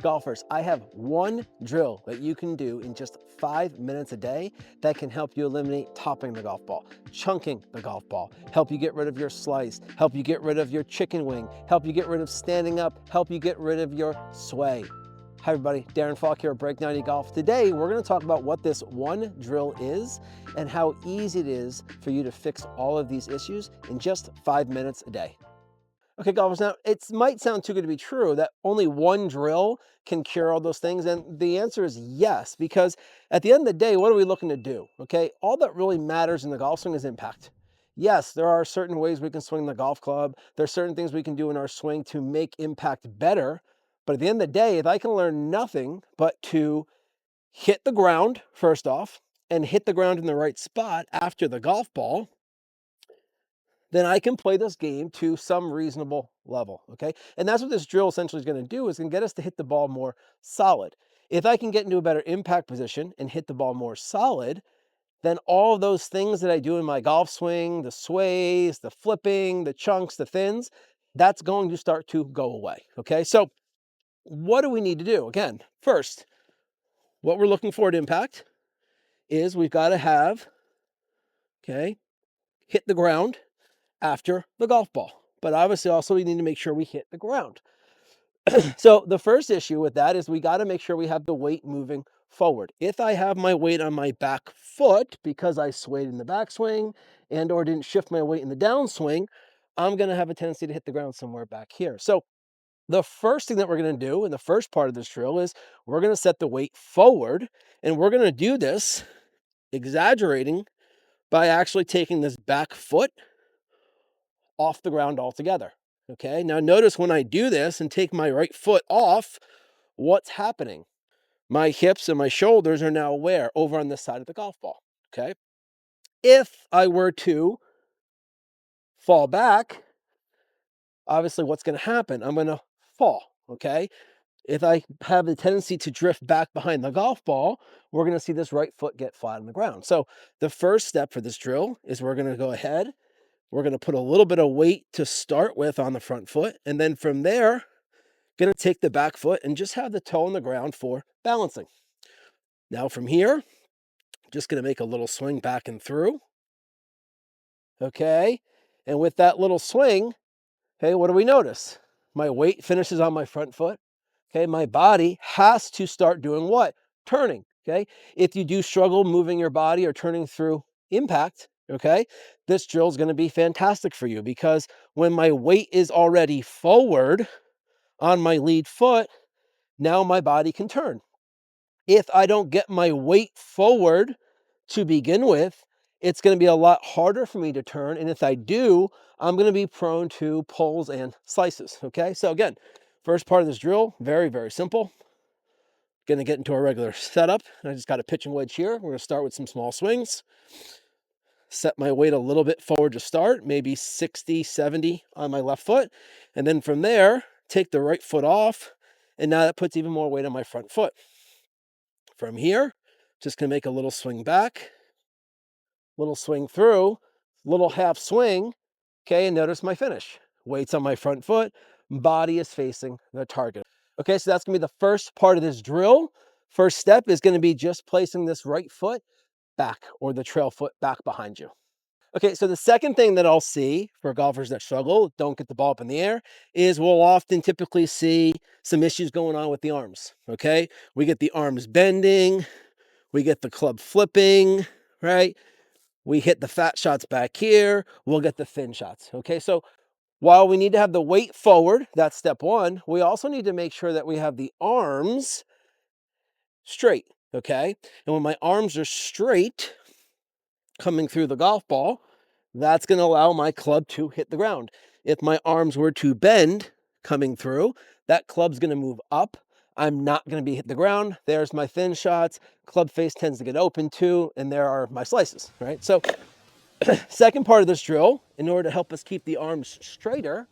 Golfers, I have one drill that you can do in just 5 minutes a day that can help you eliminate topping the golf ball, chunking the golf ball, help you get rid of your slice, help you get rid of your chicken wing, help you get rid of standing up, help you get rid of your sway. Hi everybody, Darren Falk here at Break 90 Golf. Today we're going to talk about what this one drill is and how easy it is for you to fix all of these issues in just 5 minutes a day. Okay, golfers, now it might sound too good to be true that only one drill can cure all those things. And the answer is yes, because at the end of the day, what are we looking to do? Okay, all that really matters in the golf swing is impact. Yes, there are certain ways we can swing the golf club. There's certain things we can do in our swing to make impact better. But at the end of the day, if I can learn nothing but to hit the ground, first off, and hit the ground in the right spot after the golf ball, then I can play this game to some reasonable level, okay? And that's what this drill essentially is gonna do, is gonna get us to hit the ball more solid. If I can get into a better impact position and hit the ball more solid, then all of those things that I do in my golf swing, the sways, the flipping, the chunks, the thins, that's going to start to go away, okay? So what do we need to do? Again, first, what we're looking for at impact is we've gotta have, okay, hit the ground after the golf ball. But obviously also we need to make sure we hit the ground. So the first issue with that is we got to make sure we have the weight moving forward. If I have my weight on my back foot because I swayed in the backswing and or didn't shift my weight in the downswing, I'm going to have a tendency to hit the ground somewhere back here. So the first thing that we're going to do in the first part of this drill is we're going to set the weight forward, and we're going to do this exaggerating by actually taking this back foot off the ground altogether. Okay, now notice when I do this and take my right foot off, what's happening? My hips and my shoulders are now where? Over on this side of the golf ball. Okay, if I were to fall back, obviously what's going to happen? I'm going to fall. Okay, if I have the tendency to drift back behind the golf ball, we're going to see this right foot get flat on the ground. So the first step for this drill is we're going to go ahead. We're going to put a little bit of weight to start with on the front foot. And then from there, going to take the back foot and just have the toe on the ground for balancing. Now from here, just going to make a little swing back and through. Okay. And with that little swing, hey, what do we notice? My weight finishes on my front foot. Okay. My body has to start doing what? Turning. Okay. If you do struggle moving your body or turning through impact, okay, this drill is going to be fantastic for you, because when my weight is already forward on my lead foot, now my body can turn. If I don't get my weight forward to begin with, it's going to be a lot harder for me to turn. And if I do, I'm going to be prone to pulls and slices. Okay. So again, first part of this drill, very, very simple. Going to get into a regular setup. I just got a pitching wedge here. We're going to start with some small swings. Set my weight a little bit forward to start, maybe 60, 70 on my left foot. And then from there, take the right foot off. And now that puts even more weight on my front foot. From here, just going to make a little swing back, little swing through, little half swing. Okay, and notice my finish. Weight's on my front foot, body is facing the target. Okay, so that's going to be the first part of this drill. First step is going to be just placing this right foot back, or the trail foot back behind you. Okay, so the second thing that I'll see for golfers that struggle, don't get the ball up in the air, is we'll often typically see some issues going on with the arms. Okay, we get the arms bending, we get the club flipping, right? We hit the fat shots back here, we'll get the thin shots. Okay, so while we need to have the weight forward, that's step one, we also need to make sure that we have the arms straight. Okay, and when my arms are straight coming through the golf ball, that's going to allow my club to hit the ground. If my arms were to bend coming through, that club's going to move up. I'm not going to be hit the ground. There's my thin shots. Club face tends to get open too, and there are my slices, right? So second part of this drill, in order to help us keep the arms straighter,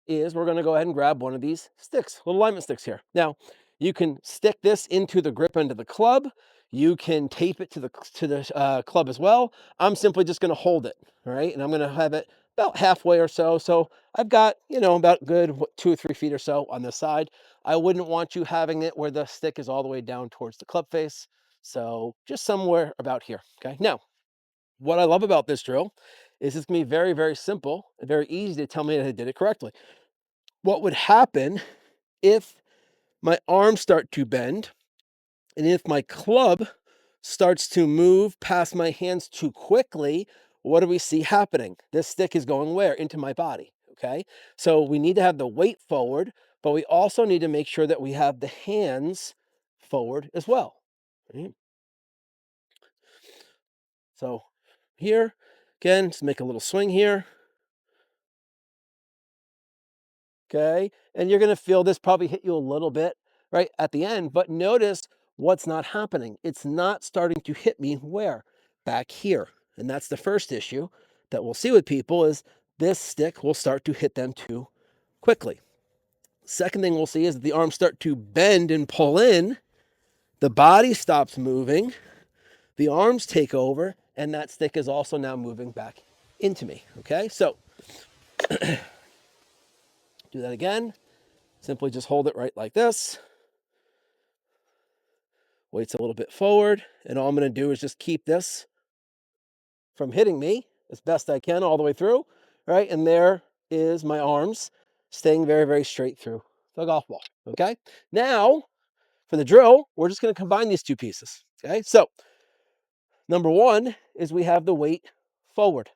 is we're going to go ahead and grab one of these sticks, little alignment sticks here. Now, you can stick this into the grip end of the club. You can tape it to the club as well. I'm simply just going to hold it, all right? And I'm going to have it about halfway or so. So I've got, about good 2 or 3 feet or so on this side. I wouldn't want you having it where the stick is all the way down towards the club face. So just somewhere about here. Okay. Now, what I love about this drill is it's gonna be very, very simple and very easy to tell me that I did it correctly. What would happen if my arms start to bend and if my club starts to move past my hands too quickly? What do we see happening? This stick is going where? Into my body, okay? So we need to have the weight forward, but we also need to make sure that we have the hands forward as well, right? So here, again, just make a little swing here, okay? And you're gonna feel this probably hit you a little bit right at the end, but notice what's not happening. It's not starting to hit me where? Back here. And that's the first issue that we'll see with people is this stick will start to hit them too quickly. Second thing we'll see is that the arms start to bend and pull in, the body stops moving, the arms take over, and that stick is also now moving back into me, okay? So do that again. Simply just hold it right like this. Weights a little bit forward, and all I'm gonna do is just keep this from hitting me as best I can all the way through, right? And there is my arms staying very, very straight through the golf ball, okay? Now, for the drill, we're just gonna combine these two pieces, okay? So, number one is we have the weight forward,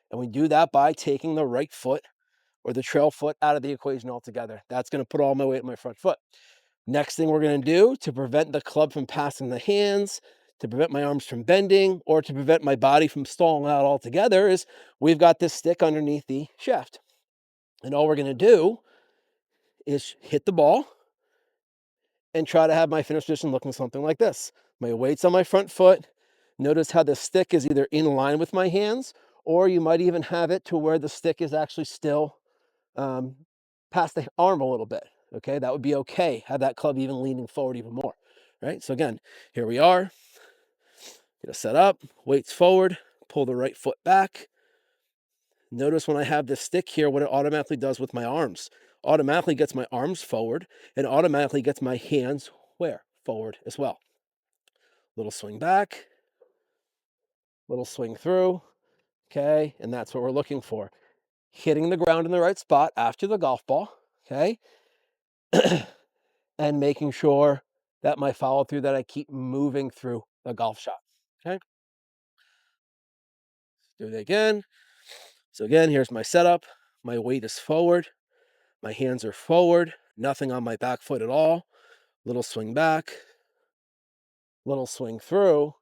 and we do that by taking the right foot or the trail foot out of the equation altogether. That's gonna put all my weight in my front foot. Next thing we're going to do to prevent the club from passing the hands, to prevent my arms from bending, or to prevent my body from stalling out altogether is we've got this stick underneath the shaft. And all we're going to do is hit the ball and try to have my finish position looking something like this. My weight's on my front foot. Notice how the stick is either in line with my hands, or you might even have it to where the stick is actually still um, past the arm a little bit. Okay, that would be okay. Have that club even leaning forward even more, right? So again, here we are. Get a set up, weights forward, pull the right foot back. Notice when I have this stick here, what it automatically does with my arms. Automatically gets my arms forward and automatically gets my hands where? Forward as well. Little swing back, little swing through, okay? And that's what we're looking for. Hitting the ground in the right spot after the golf ball, okay? And making sure that my follow through that I keep moving through the golf shot, okay? Do it again. So again, here's my setup. My weight is forward. My hands are forward. Nothing on my back foot at all. Little swing back. Little swing through.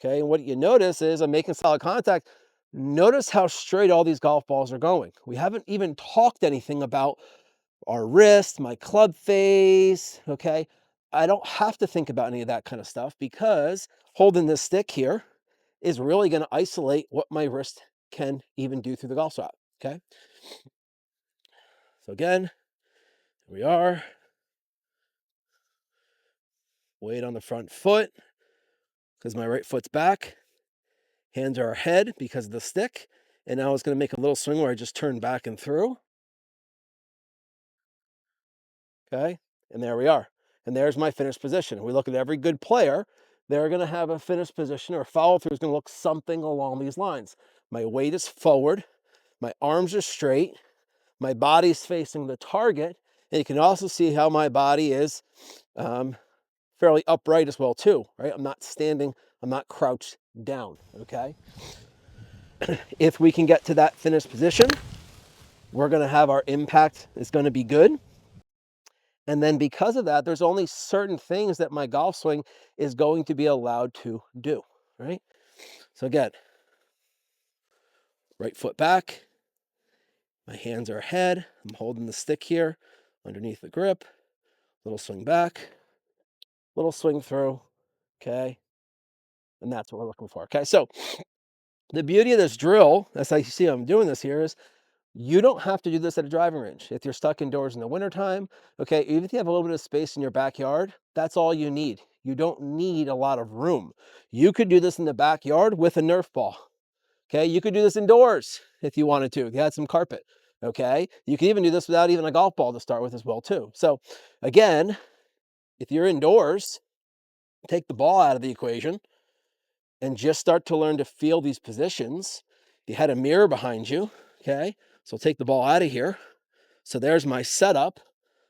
Okay, and what you notice is I'm making solid contact. Notice how straight all these golf balls are going. We haven't even talked anything about our wrist, my club face, okay? I don't have to think about any of that kind of stuff because holding this stick here is really gonna isolate what my wrist can even do through the golf shot, okay? So again, here we are. Weight on the front foot because my right foot's back. Hands are ahead because of the stick. And now it's gonna make a little swing where I just turn back and through, okay? And there we are. And there's my finished position. We look at every good player, they're gonna have a finished position or follow through is gonna look something along these lines. My weight is forward, my arms are straight, my body's facing the target, and you can also see how my body is fairly upright as well too, right? I'm not standing, I'm not crouched down, okay? If we can get to that finished position, we're gonna have our impact is gonna be good. And then because of that, there's only certain things that my golf swing is going to be allowed to do, right? So again, right foot back, my hands are ahead. I'm holding the stick here underneath the grip, little swing back, little swing through, okay? And that's what we're looking for, okay? So the beauty of this drill, as I see I'm doing this here, is you don't have to do this at a driving range. If you're stuck indoors in the wintertime, okay, even if you have a little bit of space in your backyard, that's all you need. You don't need a lot of room. You could do this in the backyard with a Nerf ball. Okay, you could do this indoors if you wanted to, if you had some carpet. Okay, you can even do this without even a golf ball to start with as well too. So again, if you're indoors, take the ball out of the equation and just start to learn to feel these positions. If you had a mirror behind you, okay, so take the ball out of here. So there's my setup,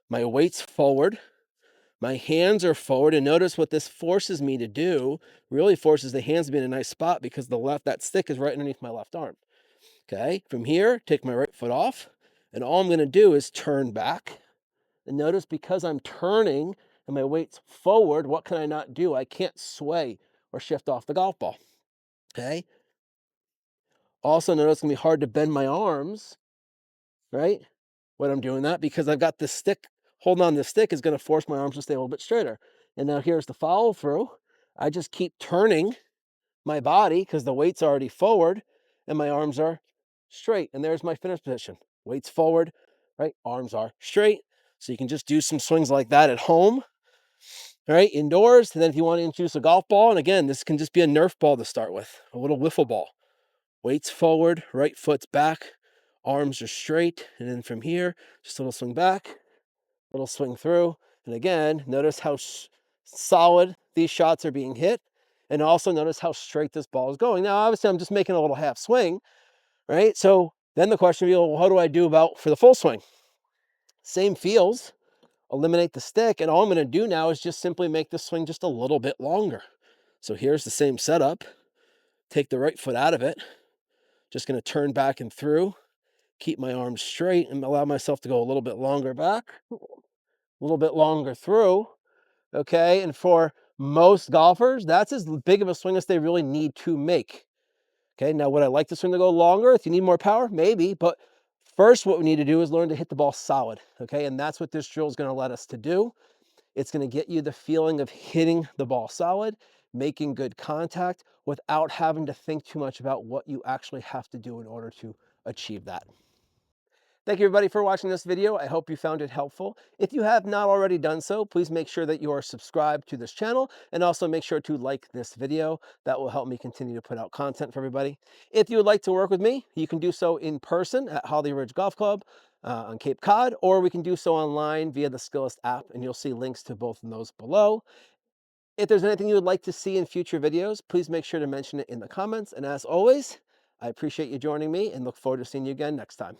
my weight's forward, my hands are forward, and notice what this forces me to do, really forces the hands to be in a nice spot because that stick is right underneath my left arm. Okay, from here, take my right foot off, and all I'm gonna do is turn back. And notice because I'm turning and my weight's forward, what can I not do? I can't sway or shift off the golf ball. Okay. Also notice it's gonna be hard to bend my arms, right? When I'm doing that, because I've got this stick, holding on this stick is gonna force my arms to stay a little bit straighter. And now here's the follow through. I just keep turning my body because the weight's already forward and my arms are straight. And there's my finish position. Weight's forward, right? Arms are straight. So you can just do some swings like that at home, all right, indoors. And then if you want to introduce a golf ball, and again, this can just be a Nerf ball to start with, a little wiffle ball. Weight's forward, right foot's back, arms are straight. And then from here, just a little swing back, little swing through. And again, notice how solid these shots are being hit. And also notice how straight this ball is going. Now, obviously, I'm just making a little half swing, right? So then the question will be, well, what do I do for the full swing? Same feels, eliminate the stick. And all I'm going to do now is just simply make the swing just a little bit longer. So here's the same setup. Take the right foot out of it. Just going to turn back and through, keep my arms straight and allow myself to go a little bit longer back, a little bit longer through. Okay, and for most golfers, that's as big of a swing as they really need to make. Okay, now would I like the swing to go longer? If you need more power, maybe, but first what we need to do is learn to hit the ball solid, okay? And that's what this drill is gonna let us to do. It's gonna get you the feeling of hitting the ball solid, making good contact without having to think too much about what you actually have to do in order to achieve that. Thank you everybody for watching this video. I hope you found it helpful. If you have not already done so, please make sure that you are subscribed to this channel and also make sure to like this video. That will help me continue to put out content for everybody. If you would like to work with me, you can do so in person at Holly Ridge Golf Club on Cape Cod, or we can do so online via the Skillest app, and you'll see links to both of those below. If there's anything you would like to see in future videos, please make sure to mention it in the comments. And as always, I appreciate you joining me and look forward to seeing you again next time.